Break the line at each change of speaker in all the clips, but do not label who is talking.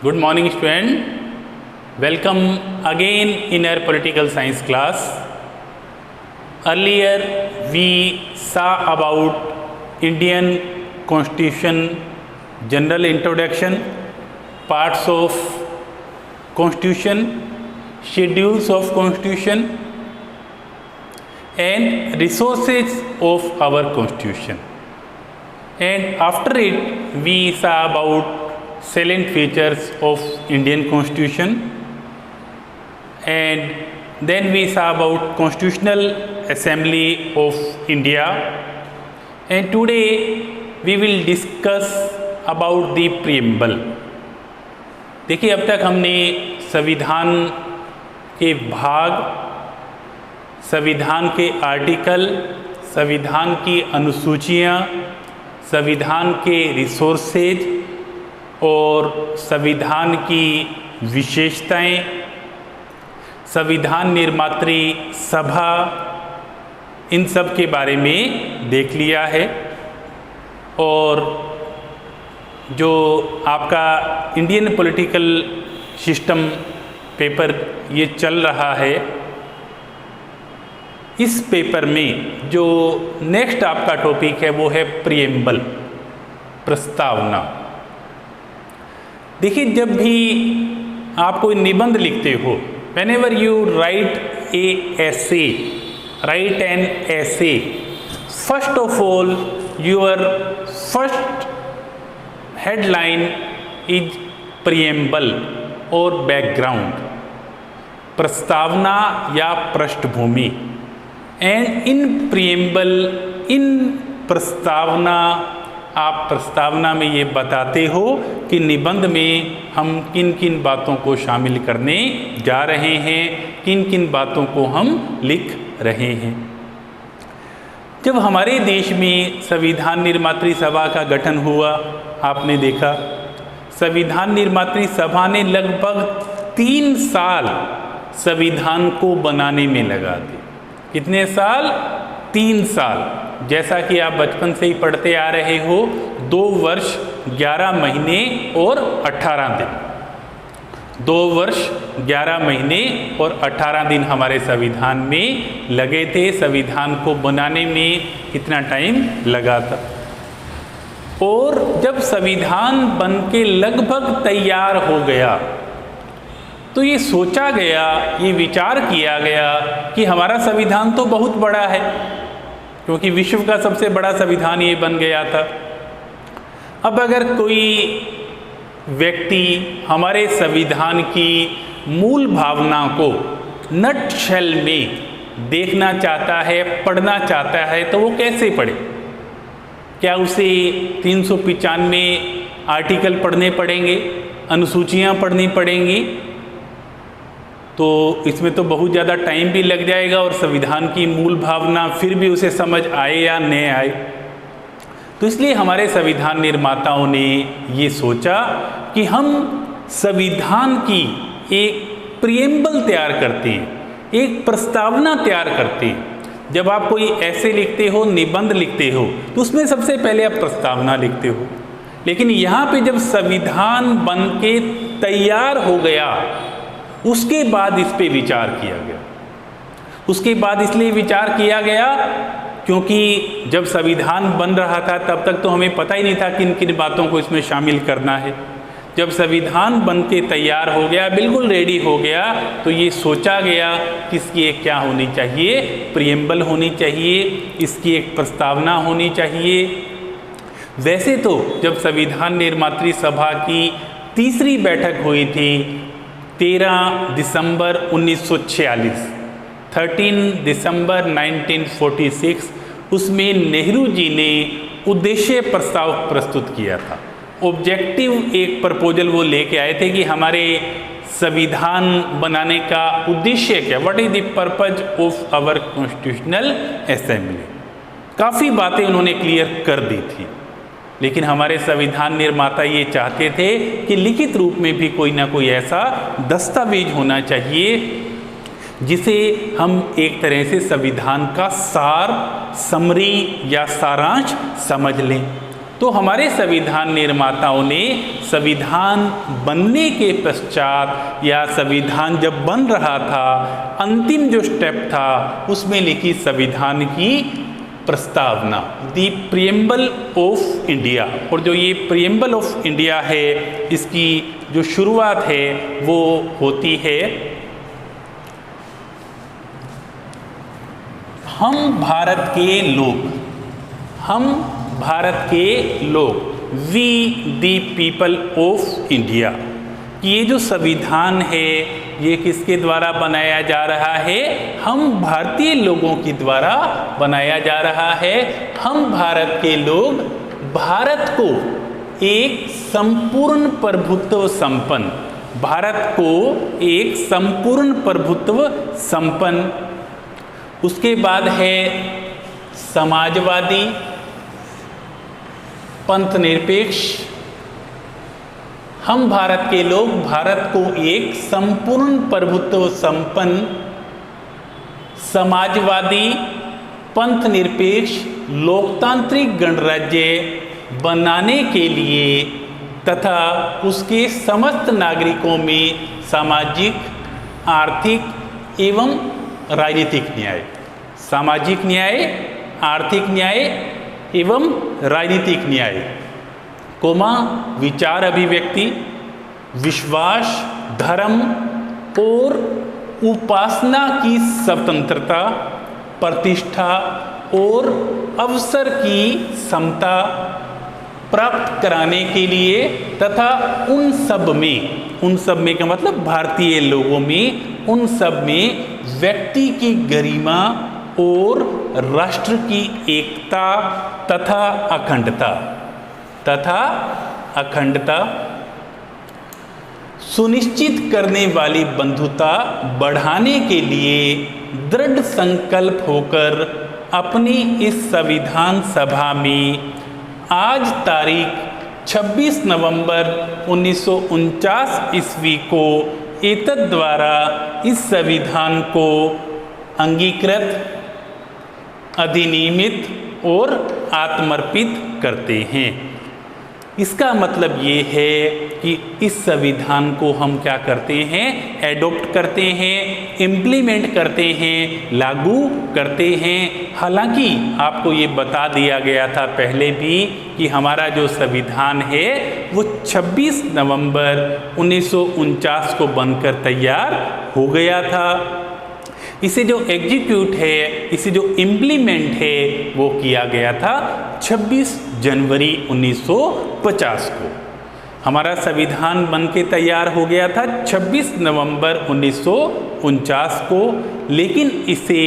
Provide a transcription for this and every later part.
Good morning, student. Welcome again in our political science class. Earlier we saw about Indian Constitution, general introduction, parts of Constitution, schedules of Constitution, and resources of our Constitution. And after it we saw about salient features of Indian Constitution, and then we saw about Constitutional Assembly of India, and today we will discuss about the preamble. देखिए, अब तक हमने संविधान के भाग, संविधान के article, संविधान की अनुसूचियाँ, संविधान के रिसोर्सेज और संविधान की विशेषताएं, संविधान निर्मात्री सभा, इन सब के बारे में देख लिया है। और जो आपका इंडियन पॉलिटिकल सिस्टम पेपर ये चल रहा है, इस पेपर में जो नेक्स्ट आपका टॉपिक है वो है प्रीएम्बल, प्रस्तावना। देखिए, जब भी आप कोई निबंध लिखते हो, whenever you write an essay, first of all your first headline is preamble और background, प्रस्तावना या पृष्ठभूमि। एंड इन preamble, इन प्रस्तावना, आप प्रस्तावना में ये बताते हो कि निबंध में हम किन किन बातों को शामिल करने जा रहे हैं, किन किन बातों को हम लिख रहे हैं। जब हमारे देश में संविधान निर्मात्री सभा का गठन हुआ, आपने देखा संविधान निर्मात्री सभा ने लगभग 3 साल संविधान को बनाने में लगा दिए। कितने साल? 3 साल। जैसा कि आप बचपन से ही पढ़ते आ रहे हो, 2 वर्ष 11 महीने और 18 दिन। 2 वर्ष 11 महीने और 18 दिन हमारे संविधान में लगे थे। संविधान को बनाने में कितना टाइम लगा था। और जब संविधान बन के लगभग तैयार हो गया तो ये सोचा गया, ये विचार किया गया कि हमारा संविधान तो बहुत बड़ा है, क्योंकि विश्व का सबसे बड़ा संविधान ये बन गया था। अब अगर कोई व्यक्ति हमारे संविधान की मूल भावना को नटशेल में देखना चाहता है, पढ़ना चाहता है, तो वो कैसे पढ़े? क्या उसे 395 आर्टिकल पढ़ने पड़ेंगे, अनुसूचियाँ पढ़नी पड़ेंगी? तो इसमें तो बहुत ज़्यादा टाइम भी लग जाएगा और संविधान की मूल भावना फिर भी उसे समझ आए या नहीं आए। तो इसलिए हमारे संविधान निर्माताओं ने ये सोचा कि हम संविधान की एक प्रीएम्बल तैयार करते हैं, एक प्रस्तावना तैयार करते हैं। जब आप कोई ऐसे लिखते हो, निबंध लिखते हो, तो उसमें सबसे पहले आप प्रस्तावना लिखते हो। लेकिन यहाँ पे जब संविधान बन के तैयार हो गया, उसके बाद इस पे विचार किया गया। उसके बाद इसलिए विचार किया गया क्योंकि जब संविधान बन रहा था तब तक तो हमें पता ही नहीं था किन किन बातों को इसमें शामिल करना है। जब संविधान बन के तैयार हो गया, बिल्कुल रेडी हो गया, तो ये सोचा गया कि इसकी एक क्या होनी चाहिए? प्रीएम्बल होनी चाहिए, इसकी एक प्रस्तावना होनी चाहिए। वैसे तो जब संविधान निर्मात्री सभा की तीसरी बैठक हुई थी 13 दिसंबर 1946, 13 दिसंबर 1946, उसमें नेहरू जी ने उद्देश्य प्रस्ताव प्रस्तुत किया था। ऑब्जेक्टिव एक प्रपोजल वो लेके आए थे कि हमारे संविधान बनाने का उद्देश्य क्या, what is the purpose of our constitutional assembly. काफ़ी बातें उन्होंने क्लियर कर दी थी, लेकिन हमारे संविधान निर्माता ये चाहते थे कि लिखित रूप में भी कोई ना कोई ऐसा दस्तावेज होना चाहिए जिसे हम एक तरह से संविधान का सार, समरी या सारांश समझ लें। तो हमारे संविधान निर्माताओं ने संविधान बनने के पश्चात या संविधान जब बन रहा था, अंतिम जो स्टेप था उसमें लिखी संविधान की प्रस्तावना, दी प्रियम्बल ऑफ इंडिया। और जो ये प्रियम्बल ऑफ इंडिया है, इसकी जो शुरुआत है वो होती है, हम भारत के लोग, we the people of India. ये जो संविधान है ये किसके द्वारा बनाया जा रहा है? हम भारतीय लोगों के द्वारा बनाया जा रहा है। हम भारत के लोग भारत को एक संपूर्ण प्रभुत्व संपन्न, उसके बाद है समाजवादी, पंथ निरपेक्ष। हम भारत के लोग भारत को एक संपूर्ण प्रभुत्व संपन्न, समाजवादी, पंथ निरपेक्ष, लोकतांत्रिक गणराज्य बनाने के लिए तथा उसके समस्त नागरिकों में सामाजिक, आर्थिक एवं राजनीतिक न्याय, सामाजिक न्याय, आर्थिक न्याय एवं राजनीतिक न्याय, विचार अभिव्यक्ति, विश्वास, धर्म और उपासना की स्वतंत्रता, प्रतिष्ठा और अवसर की समता प्राप्त कराने के लिए तथा उन सब में का मतलब भारतीय लोगों में, उन सब में व्यक्ति की गरिमा और राष्ट्र की एकता तथा अखंडता सुनिश्चित करने वाली बंधुता बढ़ाने के लिए दृढ़ संकल्प होकर अपनी इस संविधान सभा में आज तारीख 26 नवंबर 1949 ईस्वी को एतद द्वारा इस संविधान को अंगीकृत, अधिनियमित और आत्मर्पित करते हैं। इसका मतलब ये है कि इस संविधान को हम क्या करते हैं? एडॉप्ट करते हैं, इम्प्लीमेंट करते हैं, लागू करते हैं। हालांकि आपको ये बता दिया गया था पहले भी कि हमारा जो संविधान है वो 26 नवंबर 1949 को बनकर तैयार हो गया था। इसे जो एग्जीक्यूट है, इसे जो इम्प्लीमेंट है वो किया गया था 26 जनवरी 1950 को। हमारा संविधान बन के तैयार हो गया था 26 नवंबर 1949 को, लेकिन इसे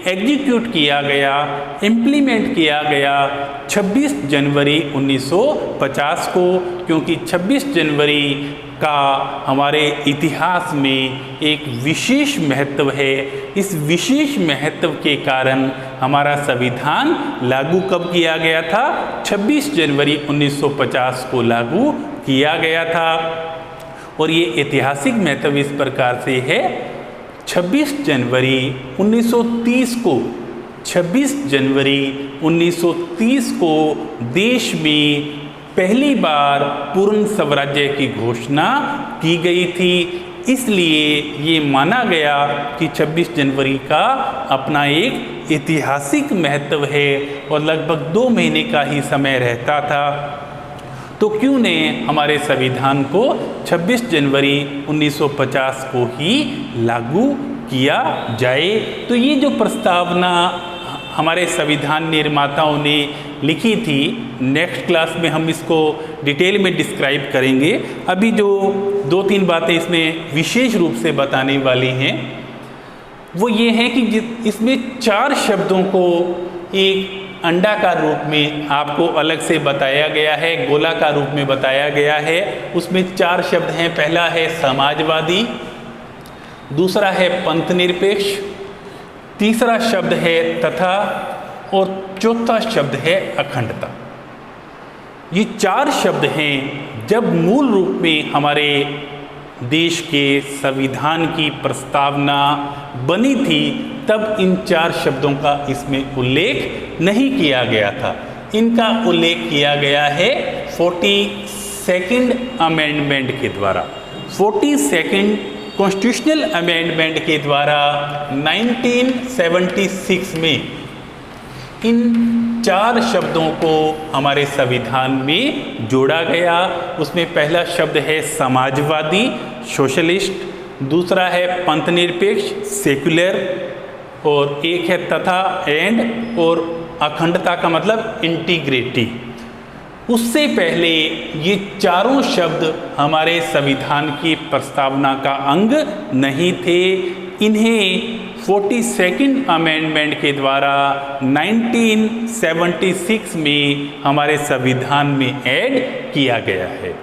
एग्जीक्यूट किया गया, इम्प्लीमेंट किया गया 26 जनवरी 1950 को, क्योंकि 26 जनवरी का हमारे इतिहास में एक विशेष महत्व है। इस विशेष महत्व के कारण हमारा संविधान लागू कब किया गया था? 26 जनवरी 1950 को लागू किया गया था। और ये ऐतिहासिक महत्व इस प्रकार से है, 26 जनवरी 1930 को देश में पहली बार पूर्ण स्वराज्य की घोषणा की गई थी। इसलिए ये माना गया कि 26 जनवरी का अपना एक ऐतिहासिक महत्व है और लगभग 2 महीने का ही समय रहता था। तो क्यों ने हमारे संविधान को 26 जनवरी 1950 को ही लागू किया जाए? तो ये जो प्रस्तावना हमारे संविधान निर्माताओं ने लिखी थी, नेक्स्ट क्लास में हम इसको डिटेल में डिस्क्राइब करेंगे। अभी जो 2-3 बातें इसमें विशेष रूप से बताने वाली हैं वो ये हैं कि इसमें 4 शब्दों को एक अंडाकार रूप में आपको अलग से बताया गया है, गोलाकार रूप में बताया गया है। उसमें 4 शब्द हैं। पहला है समाजवादी, दूसरा है पंथ निरपेक्ष, तीसरा शब्द है तथा और चौथा शब्द है अखंडता। ये 4 शब्द हैं। जब मूल रूप में हमारे देश के संविधान की प्रस्तावना बनी थी तब इन 4 शब्दों का इसमें उल्लेख नहीं किया गया था। इनका उल्लेख किया गया है 42nd अमेंडमेंट के द्वारा। 42nd कॉन्स्टिट्यूशनल अमेंडमेंट के द्वारा 1976 में इन 4 शब्दों को हमारे संविधान में जोड़ा गया। उसमें पहला शब्द है समाजवादी, सोशलिस्ट, दूसरा है पंथनिरपेक्ष, सेक्युलर, और एक है तथा, एंड, और अखंडता का मतलब इंटीग्रिटी। उससे पहले ये चारों शब्द हमारे संविधान की प्रस्तावना का अंग नहीं थे। इन्हें 42nd अमेंडमेंट के द्वारा 1976 में हमारे संविधान में ऐड किया गया है।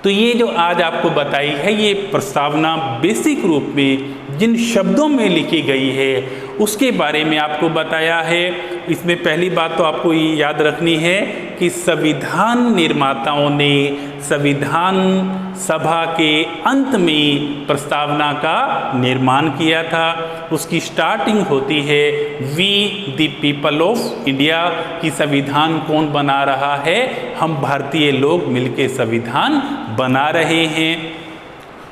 तो ये जो आज आपको बताई है ये प्रस्तावना बेसिक रूप में जिन शब्दों में लिखी गई है उसके बारे में आपको बताया है। इसमें पहली बात तो आपको ये याद रखनी है कि संविधान निर्माताओं ने संविधान सभा के अंत में प्रस्तावना का निर्माण किया था। उसकी स्टार्टिंग होती है we the people of India, कि संविधान कौन बना रहा है, हम भारतीय लोग मिलकर संविधान बना रहे हैं।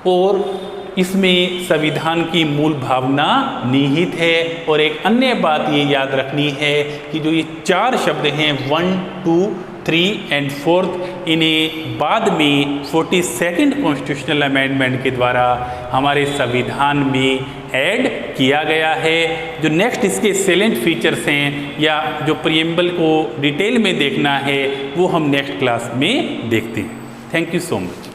और इसमें संविधान की मूल भावना निहित है। और एक अन्य बात ये याद रखनी है कि जो ये 4 शब्द हैं 1, 2, 3 एंड 4, इन्हें बाद में 42nd कॉन्स्टिट्यूशनल अमेंडमेंट के द्वारा हमारे संविधान में ऐड किया गया है। जो नेक्स्ट इसके सैलेंट फीचर्स हैं या जो प्रीएम्बल को डिटेल में देखना है वो हम नेक्स्ट क्लास में देखते हैं। Thank you so much.